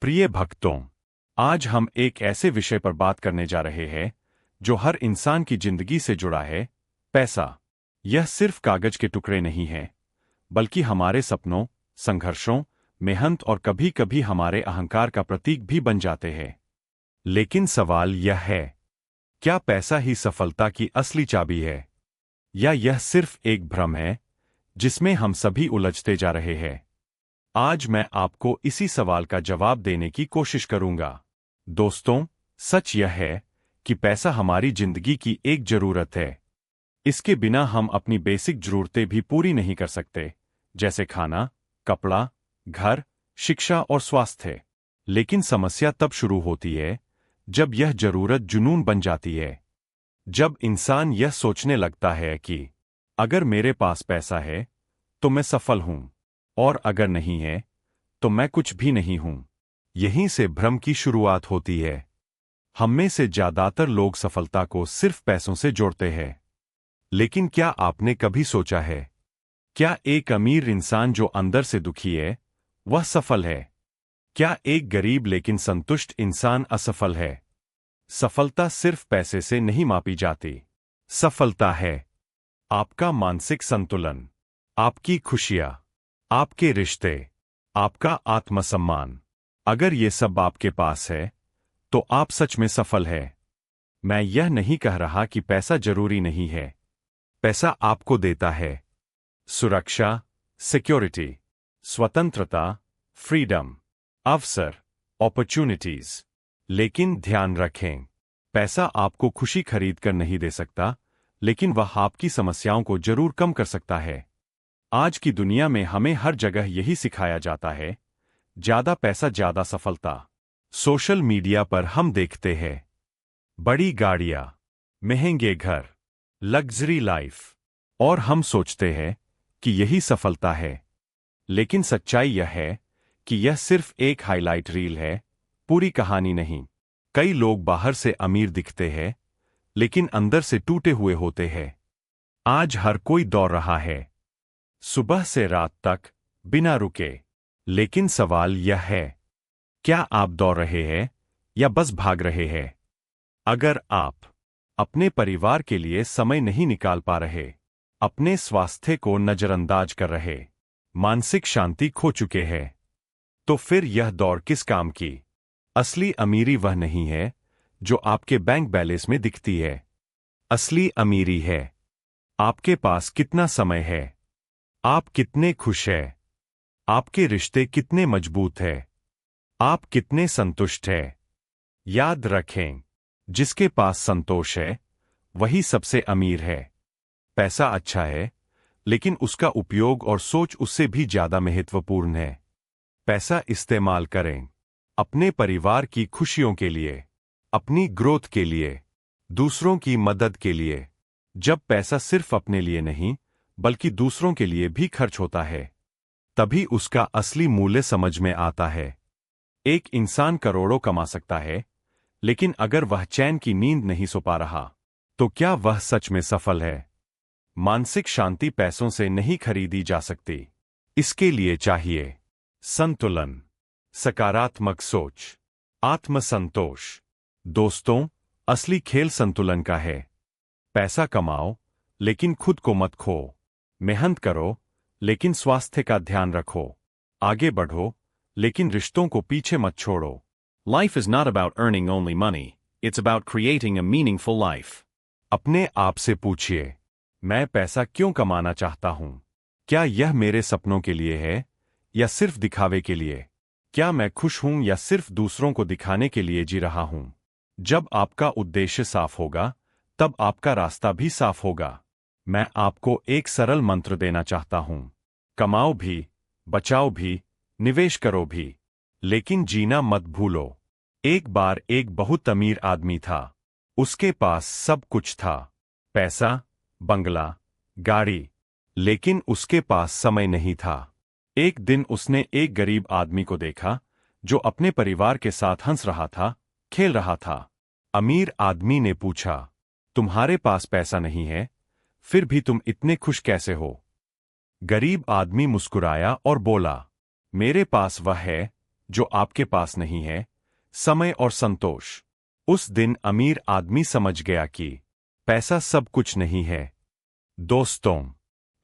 प्रिय भक्तों, आज हम एक ऐसे विषय पर बात करने जा रहे हैं जो हर इंसान की जिंदगी से जुड़ा है, पैसा। यह सिर्फ कागज के टुकड़े नहीं है, बल्कि हमारे सपनों, संघर्षों, मेहनत और कभी-कभी हमारे अहंकार का प्रतीक भी बन जाते हैं। लेकिन सवाल यह है, क्या पैसा ही सफलता की असली चाबी है? या यह सिर्फ एक भ्रम है जिसमें हम सभी उलझते जा रहे हैं? आज मैं आपको इसी सवाल का जवाब देने की कोशिश करूंगा। दोस्तों, सच यह है कि पैसा हमारी जिंदगी की एक जरूरत है। इसके बिना हम अपनी बेसिक जरूरतें भी पूरी नहीं कर सकते, जैसे खाना, कपड़ा, घर, शिक्षा और स्वास्थ्य। लेकिन समस्या तब शुरू होती है जब यह जरूरत जुनून बन जाती है। जब इंसान यह सोचने लगता है कि अगर मेरे पास पैसा है तो मैं सफल हूं, और अगर नहीं है तो मैं कुछ भी नहीं हूं। यहीं से भ्रम की शुरुआत होती है। हम में से ज्यादातर लोग सफलता को सिर्फ पैसों से जोड़ते हैं। लेकिन क्या आपने कभी सोचा है, क्या एक अमीर इंसान जो अंदर से दुखी है, वह सफल है? क्या एक गरीब लेकिन संतुष्ट इंसान असफल है? सफलता सिर्फ पैसे से नहीं मापी जाती। सफलता है आपका मानसिक संतुलन, आपकी खुशियां, आपके रिश्ते, आपका आत्मसम्मान। अगर ये सब आपके पास है तो आप सच में सफल है। मैं यह नहीं कह रहा कि पैसा जरूरी नहीं है। पैसा आपको देता है सुरक्षा, सिक्योरिटी, स्वतंत्रता, फ्रीडम, अवसर, अपॉर्चुनिटीज। लेकिन ध्यान रखें, पैसा आपको खुशी खरीद कर नहीं दे सकता, लेकिन वह आपकी समस्याओं को जरूर कम कर सकता है। आज की दुनिया में हमें हर जगह यही सिखाया जाता है, ज्यादा पैसा ज्यादा सफलता। सोशल मीडिया पर हम देखते हैं बड़ी गाड़ियां, महंगे घर, लग्जरी लाइफ, और हम सोचते हैं कि यही सफलता है। लेकिन सच्चाई यह है कि यह सिर्फ एक हाइलाइट रील है, पूरी कहानी नहीं। कई लोग बाहर से अमीर दिखते हैं, लेकिन अंदर से टूटे हुए होते हैं। आज हर कोई दौड़ रहा है, सुबह से रात तक, बिना रुके। लेकिन सवाल यह है, क्या आप दौड़ रहे हैं या बस भाग रहे हैं? अगर आप अपने परिवार के लिए समय नहीं निकाल पा रहे, अपने स्वास्थ्य को नजरअंदाज कर रहे, मानसिक शांति खो चुके हैं, तो फिर यह दौड़ किस काम की? असली अमीरी वह नहीं है जो आपके बैंक बैलेंस में दिखती है। असली अमीरी है आपके पास कितना समय है, आप कितने खुश हैं, आपके रिश्ते कितने मजबूत हैं, आप कितने संतुष्ट हैं। याद रखें, जिसके पास संतोष है वही सबसे अमीर है। पैसा अच्छा है, लेकिन उसका उपयोग और सोच उससे भी ज्यादा महत्वपूर्ण है। पैसा इस्तेमाल करें अपने परिवार की खुशियों के लिए, अपनी ग्रोथ के लिए, दूसरों की मदद के लिए। जब पैसा सिर्फ अपने लिए नहीं बल्कि दूसरों के लिए भी खर्च होता है, तभी उसका असली मूल्य समझ में आता है। एक इंसान करोड़ों कमा सकता है, लेकिन अगर वह चैन की नींद नहीं सो पा रहा, तो क्या वह सच में सफल है? मानसिक शांति पैसों से नहीं खरीदी जा सकती। इसके लिए चाहिए संतुलन, सकारात्मक सोच, आत्मसंतोष। दोस्तों, असली खेल संतुलन का है। पैसा कमाओ, लेकिन खुद को मत खो। मेहनत करो, लेकिन स्वास्थ्य का ध्यान रखो। आगे बढ़ो, लेकिन रिश्तों को पीछे मत छोड़ो। Life is not about earning only money, it's about creating a meaningful life. अपने आप से पूछिए, मैं पैसा क्यों कमाना चाहता हूं? क्या यह मेरे सपनों के लिए है या सिर्फ दिखावे के लिए? क्या मैं खुश हूं या सिर्फ दूसरों को दिखाने के लिए जी रहा हूं? जब आपका उद्देश्य साफ होगा, तब आपका रास्ता भी साफ होगा। मैं आपको एक सरल मंत्र देना चाहता हूं। कमाओ भी, बचाओ भी, निवेश करो भी, लेकिन जीना मत भूलो। एक बार एक बहुत अमीर आदमी था। उसके पास सब कुछ था, पैसा, बंगला, गाड़ी, लेकिन उसके पास समय नहीं था। एक दिन उसने एक गरीब आदमी को देखा जो अपने परिवार के साथ हंस रहा था, खेल रहा था। अमीर आदमी ने पूछा, तुम्हारे पास पैसा नहीं है, फिर भी तुम इतने खुश कैसे हो? गरीब आदमी मुस्कुराया और बोला, मेरे पास वह है जो आपके पास नहीं है, समय और संतोष। उस दिन अमीर आदमी समझ गया कि पैसा सब कुछ नहीं है। दोस्तों,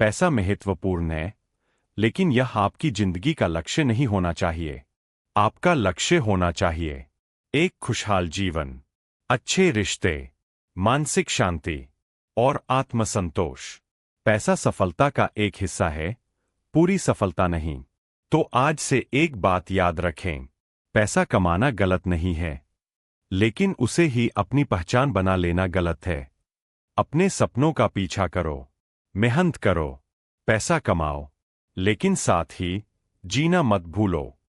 पैसा महत्वपूर्ण है, लेकिन यह आपकी जिंदगी का लक्ष्य नहीं होना चाहिए। आपका लक्ष्य होना चाहिए एक खुशहाल जीवन, अच्छे रिश्ते, मानसिक शांति और आत्मसंतोष। पैसा सफलता का एक हिस्सा है, पूरी सफलता नहीं। तो आज से एक बात याद रखें, पैसा कमाना गलत नहीं है, लेकिन उसे ही अपनी पहचान बना लेना गलत है। अपने सपनों का पीछा करो, मेहनत करो, पैसा कमाओ, लेकिन साथ ही जीना मत भूलो।